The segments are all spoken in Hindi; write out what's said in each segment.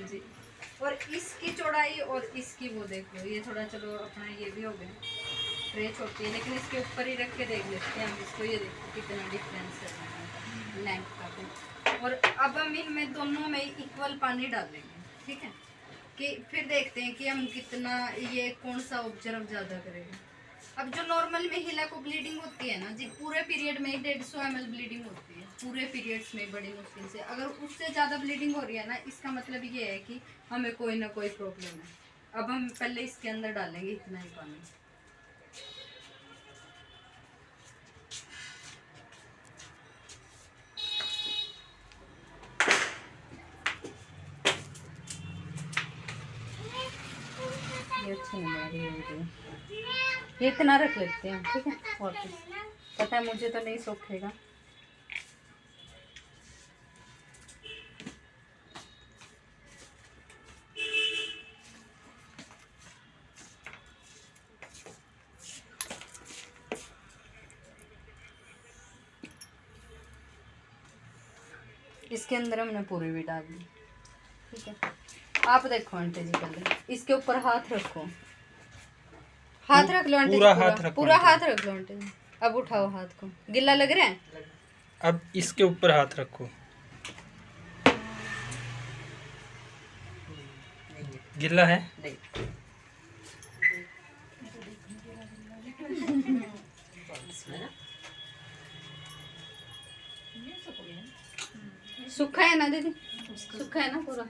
जी। और इसकी चौड़ाई और इसकी वो देख लो, ये थोड़ा चलो अपना ये भी हो गया, ट्रे छोटी है लेकिन इसके ऊपर ही रख के देख लेते हैं हम इसको। ये देखो कितना डिफरेंस है लेंथ का भी। और अब हम इनमें दोनों में इक्वल पानी डालेंगे, ठीक है, कि फिर देखते हैं कि हम कितना, ये कौन सा ऑब्जर्व ज़्यादा करेगा। अब जो नॉर्मल महिला को ब्लीडिंग होती है ना जी, पूरे पीरियड में 150 ml ब्लीडिंग होती है पूरे पीरियड्स में बड़ी मुश्किल से। अगर उससे ज़्यादा ब्लीडिंग हो रही है ना, इसका मतलब ये है कि हमें कोई ना कोई प्रॉब्लम है। अब हम पहले इसके अंदर डालेंगे इतना ही पानी। ये अच्छी नहीं लग रही है, ये इतना रख लेते हैं, ठीक है। और पता है मुझे तो नहीं सूखेगा। इसके अंदर हमने पूरी भी डाल दी, ठीक है। आप देखो आंटी जी, पहले इसके ऊपर हाथ रखो, हाथ रख लो आंटी जी, पूरा हाथ रख लो आंटी जी। अब उठाओ हाथ को, गिल्ला लग रहा है। अब इसके ऊपर हाथ रखो, गिल्ला है। सूखा है ना दीदी, सूखा है ना पूरा।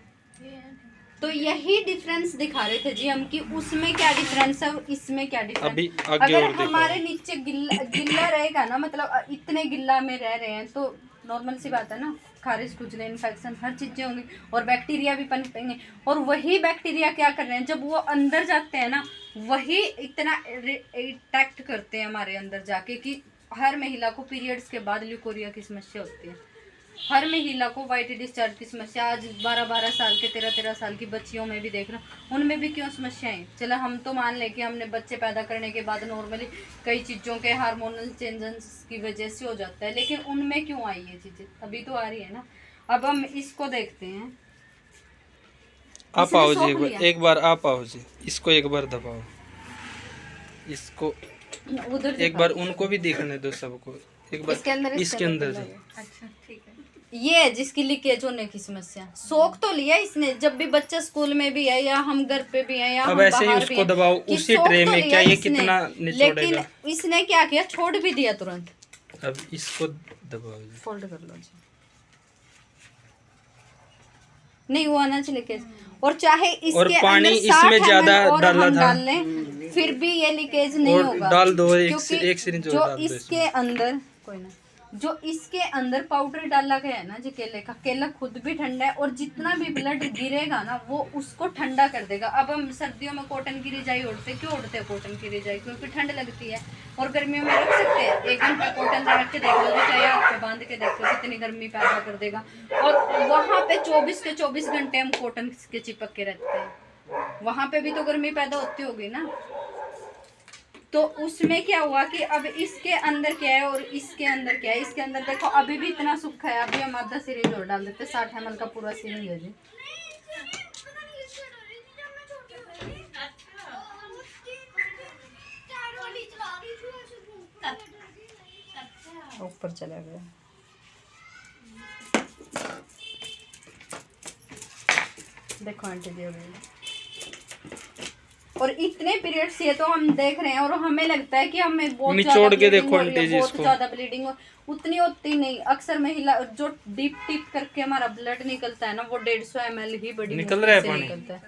तो यही डिफरेंस दिखा रहे थे जी हम कि उसमें क्या डिफरेंस है, इसमें क्या डिफरेंस। अभी आगे अगर और हमारे नीचे गिल्ला रहेगा ना, मतलब इतने गिल्ला में रह रहे हैं, तो नॉर्मल सी बात है ना, खारिज, खुजली, इन्फेक्शन हर चीजें होंगी और बैक्टीरिया भी पनपेंगे। और वही बैक्टीरिया क्या कर रहे हैं, जब वो अंदर जाते हैं ना, वही इतना अटैक्ट करते हैं हमारे अंदर जाके कि हर महिला को पीरियड्स के बाद ल्यूकोरिया की समस्या होती है। हर महिला को वाइट डिस्चार्ज की समस्या, आज 12-12 साल के, 13-13 साल की बच्चियों में भी देख लो, उनमें भी क्यों समस्याएं। चलो हम तो मान लें कि हमने बच्चे पैदा करने के बाद नॉर्मली कई चीज़ों के हार्मोनल चेंजेस की वजह से हो जाता है, लेकिन उनमें क्यों आई ये चीज़ें, अभी तो आ रही है ना। अब हम इसको देखते हैं। आप आओ जी, एक बार आप आओ जी, इसको एक बार दबाओ, इसको उधर एक बार उनको भी देखने दो सबको, एक बार इसके अंदर से। अच्छा ठीक है। ये है जिसकी लीकेज होने की समस्या। शौक तो लिया इसने, जब भी बच्चा स्कूल में भी है या हम घर पे भी है या अब हम ऐसे ही बाहर उसको भी है, दबाओ उसी ट्रे तो में, क्या ये कितना निचोड़ेगा। लेकिन इसने क्या किया, छोड़ भी दिया तुरंत। अब इसको दबाओ जी, फोल्ड कर लो जी, नहीं हुआ ना लीकेज। और चाहे इसके और पानी अंदर इसमें ज्यादा डाला था, डाल लें फिर भी ये लीकेज नहीं होगा। डाल दो क्योंकि एक सिरिंज जो डाल दो इसके अंदर, कोई ना, जो इसके अंदर पाउडर डाला गया है ना जी, केले का, केला खुद भी ठंडा है और जितना भी ब्लड गिरेगा ना वो उसको ठंडा कर देगा। अब हम सर्दियों में कॉटन की रजाई ओढ़ते, क्यों ओढ़ते हैं कॉटन की रजाई, क्योंकि ठंड लगती है। और गर्मियों में रख सकते हैं, 1 घंटा कॉटन रख के देख लो, चाहे हाथ पे बांध के देख लो, कितनी गर्मी पैदा कर देगा। और वहाँ पे 24 के 24 घंटे हम कॉटन के चिपक के रहते हैं, वहाँ पे भी तो गर्मी पैदा होती होगी ना। तो उसमें क्या हुआ कि अब इसके अंदर क्या है और इसके अंदर क्या है। इसके अंदर देखो अभी भी इतना सूखा है, अभी हम आधा सिरिंज और डाल देते, 60 ml का पूरा सिरिंज है जी। ऊपर चला गया, देखो आंटी जी। और इतने पीरियड्स ये तो हम देख रहे हैं और हमें लगता है कि हमें बहुत निचोड़ के देखो आंटी जी, बहुत ज्यादा ब्लीडिंग हो, उतनी होती नहीं। अक्सर महिला जो डीप टिप करके हमारा ब्लड निकलता है ना, वो 150 ml ही बड़ी निकल रहा है पानी, निकलता है।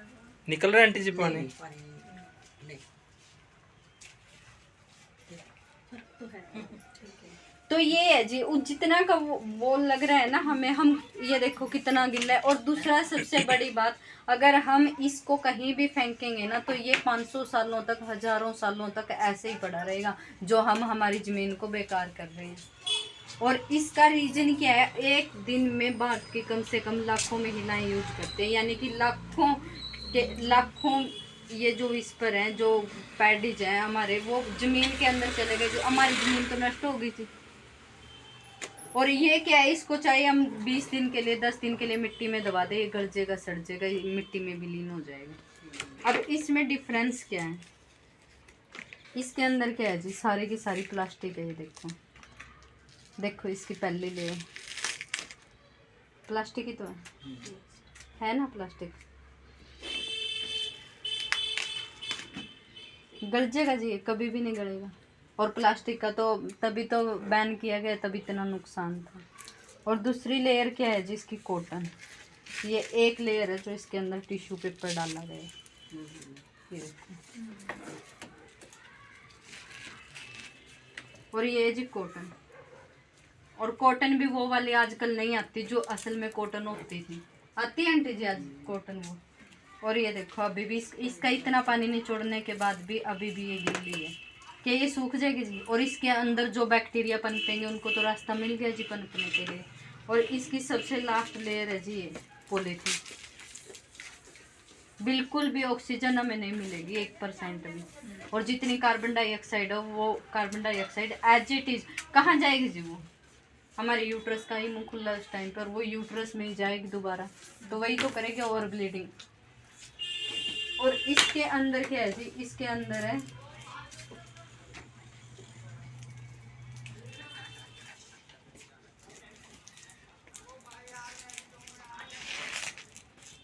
निकल रहा है आंटी जी पानी। तो ये है जी, जितना का वो लग रहा है ना हमें, हम ये देखो कितना गिल्ला है। और दूसरा सबसे बड़ी बात, अगर हम इसको कहीं भी फेंकेंगे ना तो ये 500 सालों तक, हजारों सालों तक ऐसे ही पड़ा रहेगा, जो हम हमारी जमीन को बेकार कर रहे हैं। और इसका रीजन क्या है, एक दिन में भारत के कम से कम लाखों महिलाएं यूज करते हैं, यानी कि लाखों ये जो इस पर हैं, जो पैडीज हैं हमारे, वो जमीन के अंदर चले गए, जो हमारी जमीन तो नष्ट हो गई थी। और ये क्या है, इसको चाहिए हम 20 दिन के लिए 10 दिन के लिए मिट्टी में दबा दे, ये गल जाएगा, सड़ जाएगा, ये मिट्टी में विलीन हो जाएगा। अब इसमें डिफरेंस क्या है, इसके अंदर क्या है जी, सारी की सारी प्लास्टिक है। ये देखो, देखो इसकी पहली लेयर प्लास्टिक ही तो है ना, प्लास्टिक गल जाएगा जी, कभी भी नहीं गलेगा। और प्लास्टिक का तो तभी तो बैन किया गया, तभी इतना नुकसान था। और दूसरी लेयर क्या है जी, इसकी कॉटन। ये एक लेयर है जो इसके अंदर टिश्यू पेपर डाला गया है। ये देखो, और ये है जी कॉटन। और कॉटन भी वो वाली आजकल नहीं आती जो असल में कॉटन होती थी। आती है आंटी जी आज कॉटन वो। और ये देखो अभी भी इसका इतना पानी निचोड़ने के बाद भी अभी भी ये गीली है। क्या ये सूख जाएगी जी? और इसके अंदर जो बैक्टीरिया पनपेंगे उनको तो रास्ता मिल गया जी पनपने के लिए। और इसकी सबसे लास्ट लेयर है जी ये पॉलीथीन। बिल्कुल भी ऑक्सीजन हमें नहीं मिलेगी 1% भी। और जितनी कार्बन डाइऑक्साइड है वो carbon dioxide as it is कहाँ जाएगी जी? वो हमारे यूट्रस का ही मुंह खुला उस टाइम पर, वो यूट्रस में ही जाएगी दोबारा, तो वही तो करेगी ओवर ब्लीडिंग। और इसके अंदर क्या है जी, इसके अंदर है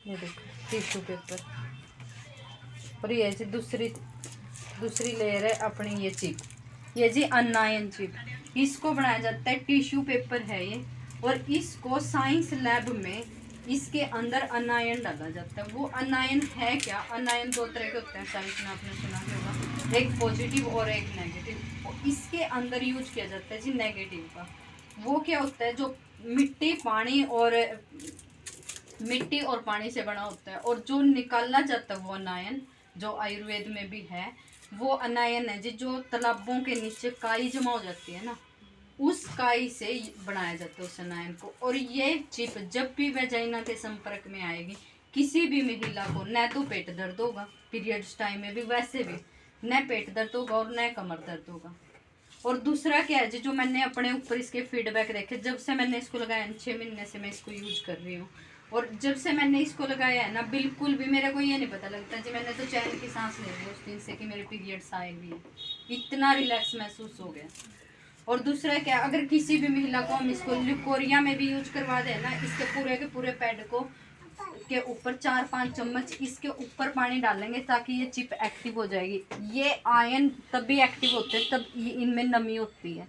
ये देखो टिश्यू पेपर। और ये जी दूसरी लेयर है अपनी ये चिप, ये जी अनायन चिप। इसको बनाया जाता है, टिश्यू पेपर है ये। और इसको साइंस लैब में इसके अंदर अनायन डाला जाता है। वो अनायन है क्या, अनायन दो तरह के होते हैं साइंस में, आपने सुना होगा, एक पॉजिटिव और एक नेगेटिव। और इसके अंदर यूज किया जाता है जी नेगेटिव का। वो क्या होता है, जो मिट्टी और पानी से बना होता है। और जो निकाला जाता है वो अनायन, जो आयुर्वेद में भी है, वो अनायन है जी जो तालाबों के नीचे काई जमा हो जाती है ना, उस काई से बनाया जाता है उस अनायन को। और ये चिप जब भी वेजाइना के संपर्क में आएगी किसी भी महिला को, न तो पेट दर्द होगा पीरियड्स टाइम में भी, वैसे भी न पेट दर्द होगा और न कमर दर्द होगा। और दूसरा क्या है जी, जो मैंने अपने ऊपर इसके फीडबैक देखे, जब से मैंने इसको लगाया 6 महीने से मैं इसको यूज कर रही हूँ। और जब से मैंने इसको लगाया है ना, बिल्कुल भी मेरे को ये नहीं पता लगता जी, मैंने तो चैन की सांस ले ली उस दिन से कि मेरे पीरियड्स आए भी हैं। इतना रिलैक्स महसूस हो गया। और दूसरा क्या, अगर किसी भी महिला को हम इसको ल्यूकोरिया में भी यूज करवा दें ना, इसके पूरे के पूरे पैड को के ऊपर 4-5 चम्मच इसके ऊपर पानी डालेंगे ताकि ये चिप एक्टिव हो जाएगी। ये आयन तभी एक्टिव होते हैं तब इनमें नमी होती है।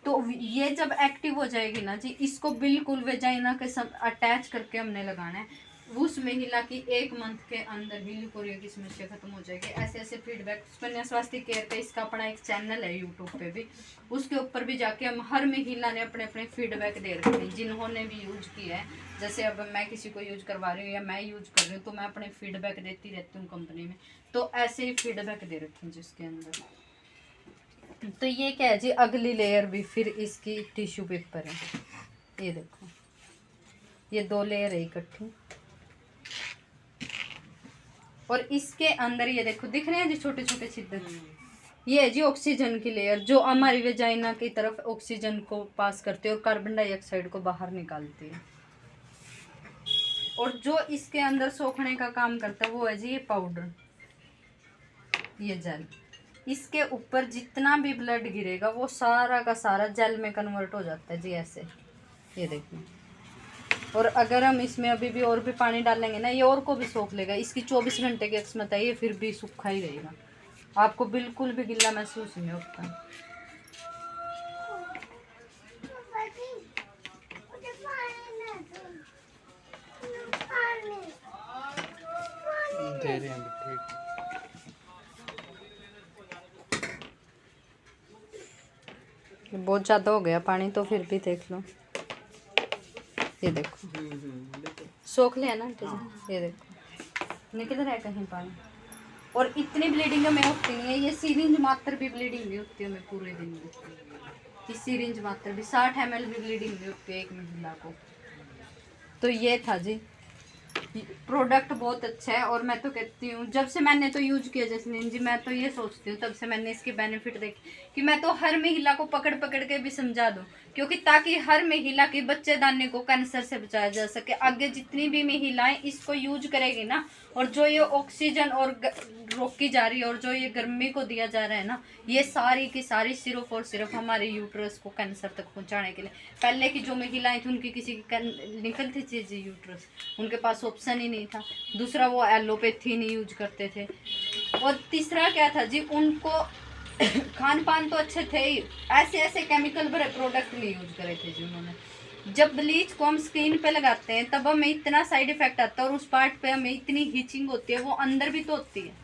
तो ये जब एक्टिव हो जाएगी ना जी, इसको बिल्कुल वेजाइना के अटैच करके हमने लगाना है। उस महिला की 1 मंथ के अंदर ही ल्यूकोरिया की समस्या खत्म हो जाएगी। ऐसे ऐसे फीडबैक, सुकन्या स्वास्थ्य केयर का इसका अपना एक चैनल है यूट्यूब पे भी, उसके ऊपर भी जाके हम हर महिला ने अपने अपने फीडबैक दे रखे हैं जिन्होंने भी यूज किया है। जैसे अब मैं किसी को यूज करवा रही हूँ या मैं यूज कर रही हूँ तो मैं अपने फीडबैक देती रहती हूँ कंपनी में, तो ऐसे ही फीडबैक दे रखे हैं जिसके अंदर। तो ये क्या है जी, अगली लेयर भी फिर इसकी टिश्यू पेपर है। ये देखो ये 2 लेयर है इकट्ठी। और इसके अंदर ये देखो दिख रहे हैं जी छोटे छोटे छिद्र, ये है जी ऑक्सीजन की लेयर जो हमारी वेजाइना की तरफ ऑक्सीजन को पास करती है और कार्बन डाइऑक्साइड को बाहर निकालती है। और जो इसके अंदर सोखने का काम करता है वो है जी ये पाउडर, ये जेल। इसके ऊपर जितना भी ब्लड गिरेगा वो सारा का सारा जेल में कन्वर्ट हो जाता है जी ऐसे, ये देखिए। और अगर हम इसमें अभी भी और भी पानी डालेंगे ना, ये और को भी सोख लेगा। इसकी 24 घंटे की किस्मत है, ये फिर भी सूखा ही रहेगा, आपको बिल्कुल भी गिल्ला महसूस नहीं होता। दे रहे हैं बेटे। बहुत ज़्यादा हो गया पानी तो फिर भी देख लो, ये देखो सोख लिया ना आंटी जी, ये देखो निकल रहा है कहीं पानी। और इतनी ब्लीडिंग में होती नहीं है, ये सीरिंज मात्र भी ब्लीडिंग नहीं होती है हमें पूरे दिन में। इस सीरिंज मात्र भी 60 ml भी ब्लीडिंग नहीं होती है एक महिला को। तो ये था जी प्रोडक्ट बहुत अच्छा है। और मैं तो कहती हूँ जब से मैंने तो यूज किया जैस्मिन जी, मैं तो ये सोचती हूँ तब से मैंने इसके बेनिफिट देखे कि मैं तो हर महिला को पकड़ पकड़ के भी समझा दूँ, क्योंकि ताकि हर महिला के बच्चेदानी को कैंसर से बचाया जा सके। आगे जितनी भी महिलाएं इसको यूज करेगी ना, और जो ये ऑक्सीजन और रोकी जा रही है और जो ये गर्मी को दिया जा रहा है ना, ये सारी की सारी सिर्फ और सिर्फ हमारे यूट्रस को कैंसर तक पहुंचाने के लिए। पहले की जो महिलाएं थी उनकी किसी की निकलती चीज यूट्रस, उनके पास ऑप्शन ही नहीं था। दूसरा वो एलोपैथी नहीं यूज करते थे, और तीसरा क्या था जी, उनको खान पान तो अच्छे थे ही, ऐसे ऐसे केमिकल भरे प्रोडक्ट नहीं यूज करे थे जी उन्होंने। जब ब्लीच को हम स्किन पे लगाते हैं तब हमें इतना साइड इफेक्ट आता है, और उस पार्ट पे हमें इतनी हीचिंग होती है, वो अंदर भी तो होती है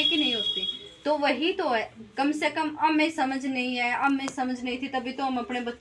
कि नहीं होती। तो वही तो है, कम से कम अब हमें समझ नहीं है, अब हमें समझ नहीं थी तभी तो हम अपने